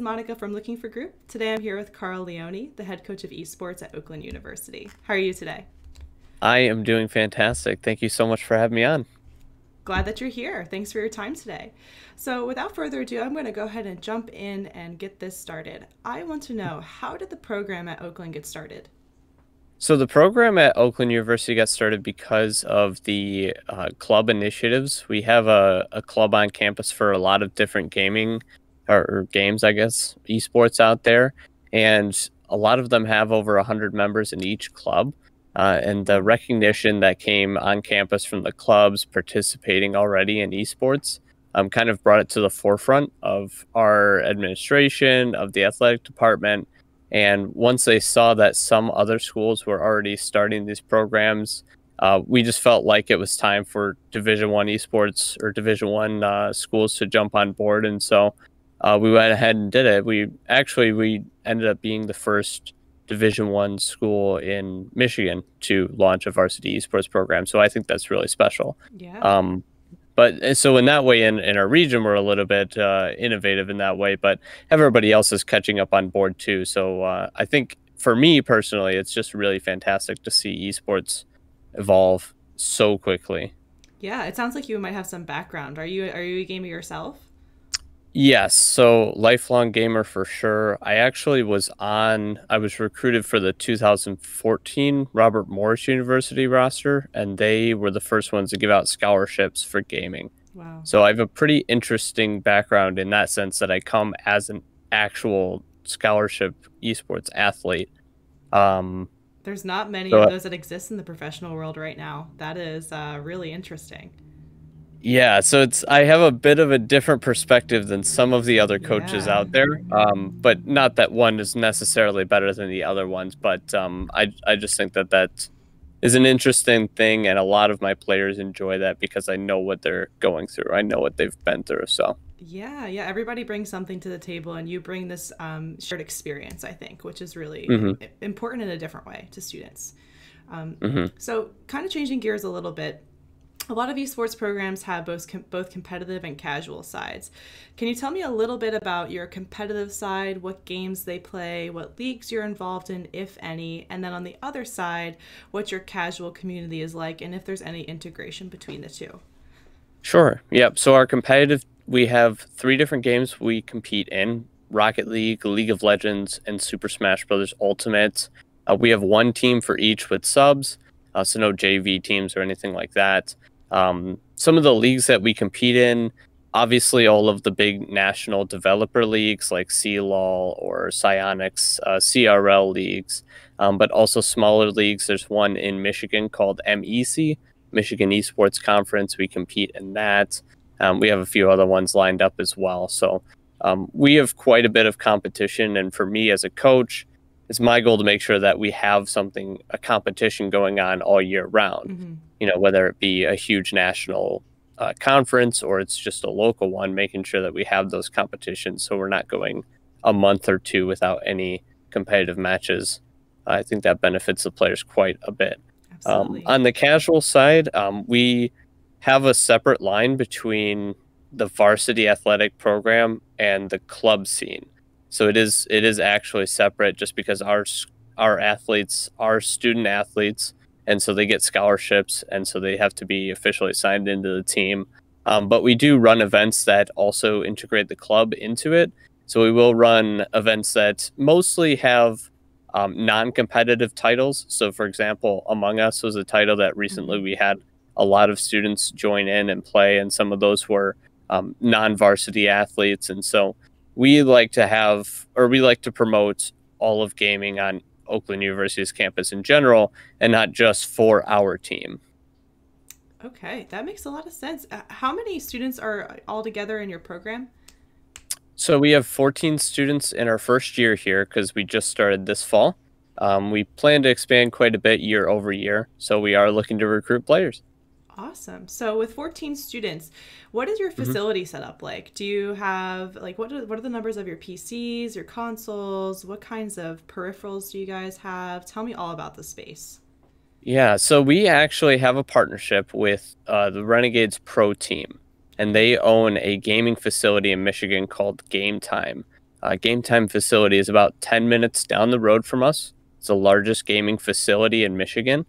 Monica from Looking for Group. Today I'm here with Leone, the head coach of esports at Oakland University. How are you today? I am doing fantastic. Thank you so much for having me on. Glad that you're here. Thanks for your time today. So without further ado, I'm going to go ahead and jump in and get this started. I want to know, how did the program at Oakland get started? So the program at Oakland University got started because of the club initiatives. We have a club on campus for a lot of different gaming or games, I guess, esports out there. And a lot of them have over 100 members in each club. And the recognition that came on campus from the clubs participating already in esports kind of brought it to the forefront of our administration, of the athletic department. And once they saw that some other schools were already starting these programs, we just felt like it was time for Division One esports or Division One schools to jump on board. And so we went ahead and did it. We ended up being the first Division One school in Michigan to launch a varsity esports program. So I think that's really special. Yeah. Um, but so in that way, in our region, we're a little bit innovative in that way, but everybody else is catching up on board too. So I think for me personally, it's just really fantastic to see esports evolve so quickly. Yeah, it sounds like you might have some background. Are you a gamer yourself? Yes, so lifelong gamer for sure. I was recruited for the 2014 Robert Morris University roster, and they were the first ones to give out scholarships for gaming. Wow. So I have a pretty interesting background in that sense that I come as an actual scholarship esports athlete. Um, There's not many of so those that exist in the professional world right now. That is really interesting. Yeah, so I have a bit of a different perspective than some of the other coaches Yeah. out there. But not that one is necessarily better than the other ones, but I just think that that is an interesting thing, and a lot of my players enjoy that because I know what they're going through. I know what they've been through. So, Yeah, yeah. Everybody brings something to the table, and you bring this shared experience, I think, which is really hmm important in a different way to students. hmm So, kind of changing gears a little bit, a lot of esports programs have both competitive and casual sides. Can you tell me a little bit about your competitive side, what games they play, what leagues you're involved in, if any, and then on the other side, what your casual community is like, and if there's any integration between the two? Sure. Yep. So our competitive, we have three different games we compete in: Rocket League, League of Legends, and Super Smash Brothers Ultimate. We have one team for each with subs, so no JV teams or anything like that. Some of the leagues that we compete in, obviously, all of the big national developer leagues like CLOL or Psyonix, CRL leagues, but also smaller leagues. There's one in Michigan called MEC, Michigan Esports Conference. We compete in that. We have a few other ones lined up as well. So we have quite a bit of competition. And for me as a coach, it's my goal to make sure that we have a competition going on all year round. Mm-hmm. You know, whether it be a huge national conference or it's just a local one, making sure that we have those competitions so we're not going a month or two without any competitive matches. I think that benefits the players quite a bit. Absolutely. On the casual side, we have a separate line between the varsity athletic program and the club scene. So it is actually separate just because our athletes are student athletes, and so they get scholarships, and so they have to be officially signed into the team. But we do run events that also integrate the club into it. So we will run events that mostly have non-competitive titles. So, for example, Among Us was a title that recently Mm-hmm. we had a lot of students join in and play, and some of those were non-varsity athletes. And so we like to promote all of gaming on Oakland University's campus in general, and not just for our team. Okay, that makes a lot of sense. How many students are all together in your program? So we have 14 students in our first year here because we just started this fall. We plan to expand quite a bit year over year, so we are looking to recruit players. Awesome. So with 14 students, what is your Mhm. facility set up like? Do you have like what are the numbers of your PCs, your consoles? What kinds of peripherals do you guys have? Tell me all about the space. Yeah, so we actually have a partnership with the Renegades Pro Team, and they own a gaming facility in Michigan called Game Time. Game Time facility is about 10 minutes down the road from us. It's the largest gaming facility in Michigan.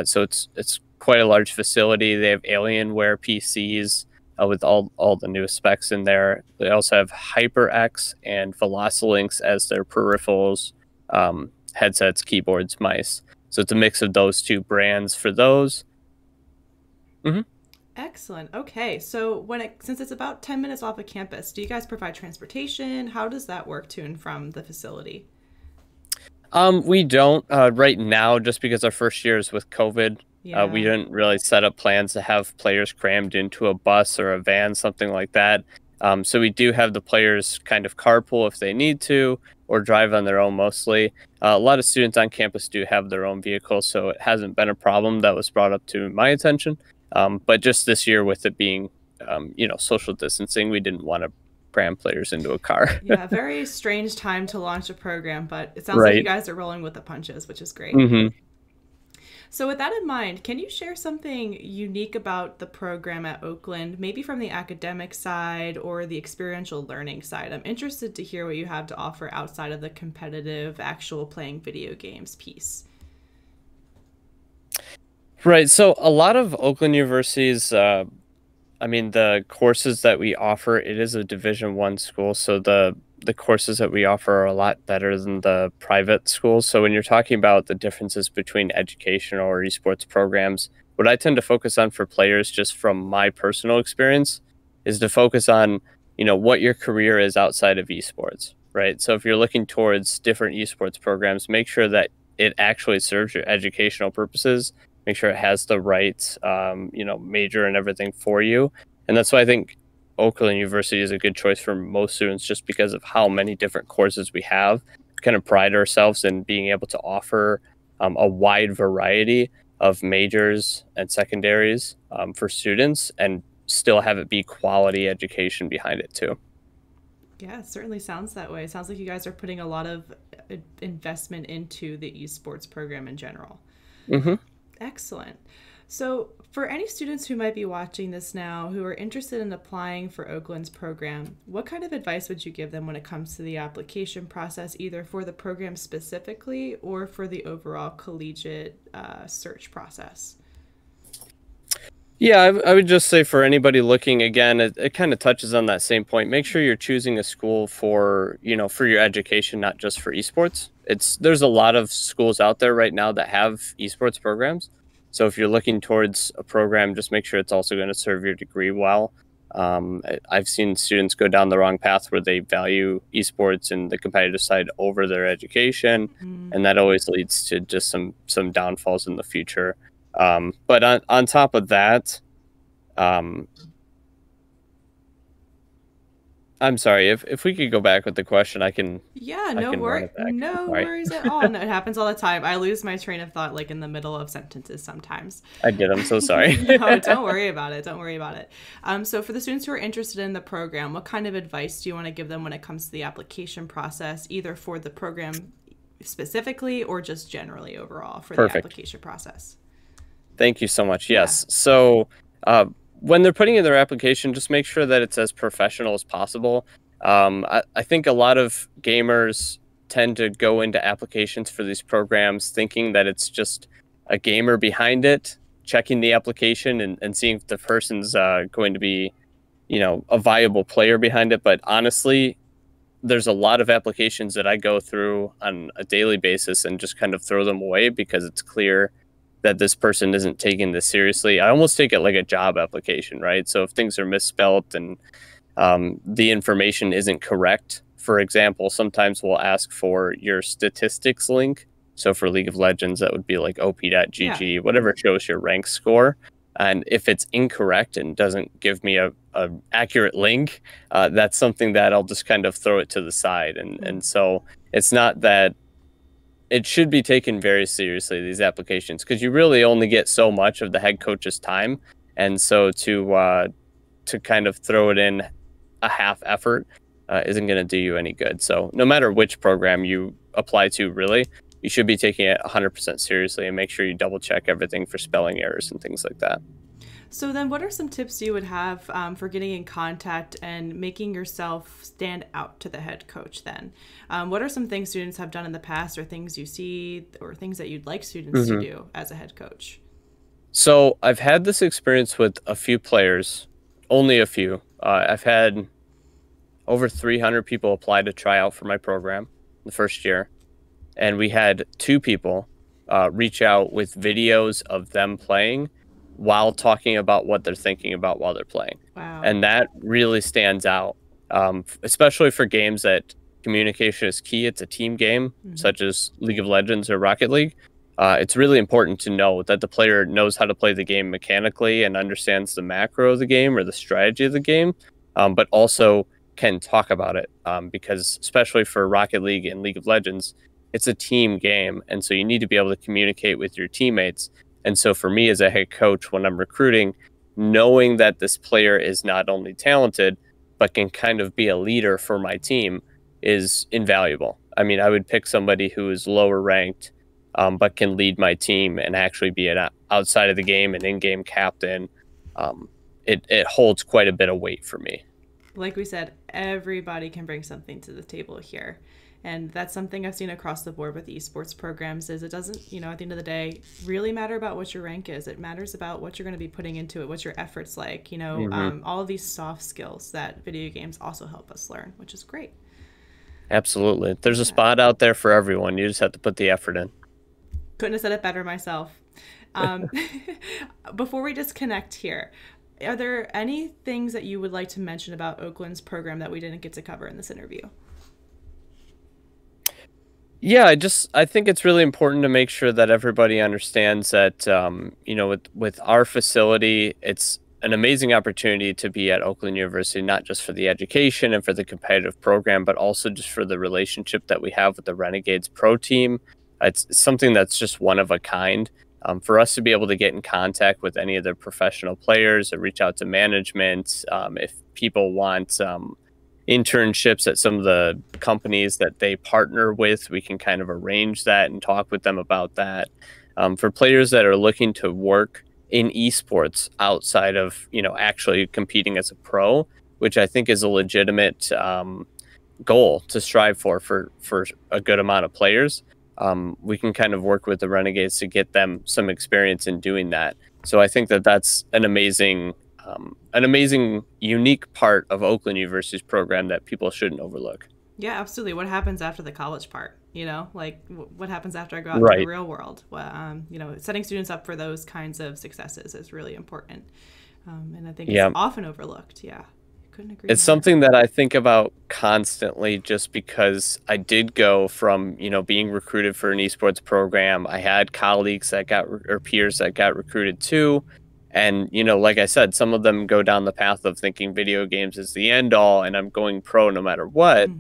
So it's quite a large facility. They have Alienware PCs with all the newest specs in there. They also have HyperX and VelociLinks as their peripherals, headsets, keyboards, mice. So it's a mix of those two brands for those. Mm-hmm. Excellent. Okay, so since it's about 10 minutes off of campus, do you guys provide transportation? How does that work to and from the facility? We don't right now, just because our first year is with COVID. Yeah. We didn't really set up plans to have players crammed into a bus or a van, something like that. So we do have the players kind of carpool if they need to, or drive on their own mostly. A lot of students on campus do have their own vehicles, so it hasn't been a problem that was brought up to my attention. But just this year, with it being, social distancing, we didn't want to cram players into a car. Yeah, very strange time to launch a program, but it sounds Right. like you guys are rolling with the punches, which is great. Mm-hmm. So with that in mind, can you share something unique about the program at Oakland, maybe from the academic side or the experiential learning side? I'm interested to hear what you have to offer outside of the competitive, actual playing video games piece. Right. So a lot of Oakland University's, the courses that we offer, it is a Division I school, so the courses that we offer are a lot better than the private schools. So when you're talking about the differences between educational or esports programs, what I tend to focus on for players, just from my personal experience, is to focus on, what your career is outside of esports, right? So if you're looking towards different esports programs, make sure that it actually serves your educational purposes. Make sure it has the right, major and everything for you. And that's why I think Oakland University is a good choice for most students, just because of how many different courses we have. We kind of pride ourselves in being able to offer a wide variety of majors and secondaries for students, and still have it be quality education behind it too. Yeah, it certainly sounds that way. It sounds like you guys are putting a lot of investment into the esports program in general. Mm-hmm. Excellent. So for any students who might be watching this now who are interested in applying for Oakland's program, what kind of advice would you give them when it comes to the application process, either for the program specifically or for the overall collegiate search process? Yeah, I would just say for anybody looking, again, it kind of touches on that same point. Make sure you're choosing a school for your education, not just for esports. There's a lot of schools out there right now that have esports programs. So if you're looking towards a program, just make sure it's also going to serve your degree well. I've seen students go down the wrong path where they value esports and the competitive side over their education, and that always leads to just some downfalls in the future. But on top of that, I'm sorry, if we could go back with the question, I can. Yeah, no worries at all. No, it happens all the time. I lose my train of thought like in the middle of sentences sometimes. I did. I'm so sorry. No, don't worry about it. Don't worry about it. So for the students who are interested in the program, what kind of advice do you want to give them when it comes to the application process, either for the program specifically or just generally overall for Perfect. The application process? Thank you so much. Yes. Yeah. So when they're putting in their application, just make sure that it's as professional as possible. I think a lot of gamers tend to go into applications for these programs thinking that it's just a gamer behind it, checking the application and seeing if the person's going to be, a viable player behind it. But honestly, there's a lot of applications that I go through on a daily basis and just kind of throw them away because it's clear that this person isn't taking this seriously. I almost take it like a job application, right? So if things are misspelt and the information isn't correct, for example, sometimes we'll ask for your statistics link. So for League of Legends, that would be like op.gg, whatever shows your rank score. And if it's incorrect and doesn't give me a accurate link, that's something that I'll just kind of throw it to the side. And so it's not that it should be taken very seriously, these applications, because you really only get so much of the head coach's time. And so to kind of throw it in a half effort isn't going to do you any good. So no matter which program you apply to, really, you should be taking it 100% seriously and make sure you double check everything for spelling errors and things like that. So then what are some tips you would have for getting in contact and making yourself stand out to the head coach then? What are some things students have done in the past or things you see or things that you'd like students to do as a head coach? So I've had this experience with a few players, only a few. I've had over 300 people apply to try out for my program the first year. And we had two people reach out with videos of them playing while talking about what they're thinking about while they're playing. Wow. And that really stands out, especially for games that communication is key. It's a team game, such as League of Legends or Rocket League. It's really important to know that the player knows how to play the game mechanically and understands the macro of the game or the strategy of the game, but also can talk about it, because especially for Rocket League and League of Legends, it's a team game. And so you need to be able to communicate with your teammates. And so for me as a head coach, when I'm recruiting, knowing that this player is not only talented, but can kind of be a leader for my team is invaluable. I mean, I would pick somebody who is lower ranked, but can lead my team and actually be an outside of the game and in-game captain. It holds quite a bit of weight for me. Like we said, everybody can bring something to the table here. And that's something I've seen across the board with esports programs is it doesn't, you know, at the end of the day, really matter about what your rank is. It matters about what you're going to be putting into it, what's your efforts like, you know, all of these soft skills that video games also help us learn, which is great. Absolutely. There's a spot out there for everyone. You just have to put the effort in. Couldn't have said it better myself. Before we disconnect here, are there any things that you would like to mention about Oakland's program that we didn't get to cover in this interview? Yeah, I think it's really important to make sure that everybody understands that, you know, with our facility, it's an amazing opportunity to be at Oakland University, not just for the education and for the competitive program, but also just for the relationship that we have with the Renegades pro team. It's something that's just one of a kind. For us to be able to get in contact with any of the professional players or reach out to management, if people want internships at some of the companies that they partner with, we can kind of arrange that and talk with them about that. For players that are looking to work in esports outside of, you know, actually competing as a pro, which I think is a legitimate goal to strive for a good amount of players, we can kind of work with the Renegades to get them some experience in doing that. So I think that that's an amazing, unique part of Oakland University's program that people shouldn't overlook. Yeah, absolutely. What happens after the college part? You know, like what happens after I go out to the real world? Well, you know, setting students up for those kinds of successes is really important. And I think it's often overlooked. Yeah. Couldn't agree It's something that I think about constantly just because I did go from, you know, being recruited for an esports program. I had colleagues that or peers that got recruited too. And, you know, like I said, some of them go down the path of thinking video games is the end all and I'm going pro no matter what.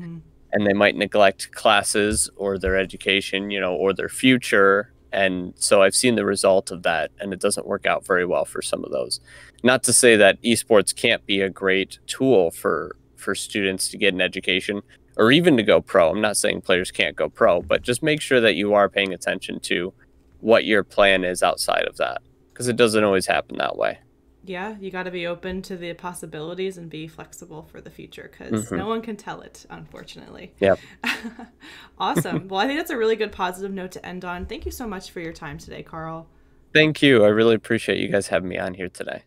And they might neglect classes or their education, you know, or their future. And so I've seen the result of that, and it doesn't work out very well for some of those. Not to say that esports can't be a great tool for students to get an education or even to go pro. I'm not saying players can't go pro, but just make sure that you are paying attention to what your plan is outside of that, because it doesn't always happen that way. Yeah, you got to be open to the possibilities and be flexible for the future because no one can tell it, unfortunately. Yep. Awesome. Well, I think that's a really good positive note to end on. Thank you so much for your time today, Carl. Thank you. I really appreciate you guys having me on here today.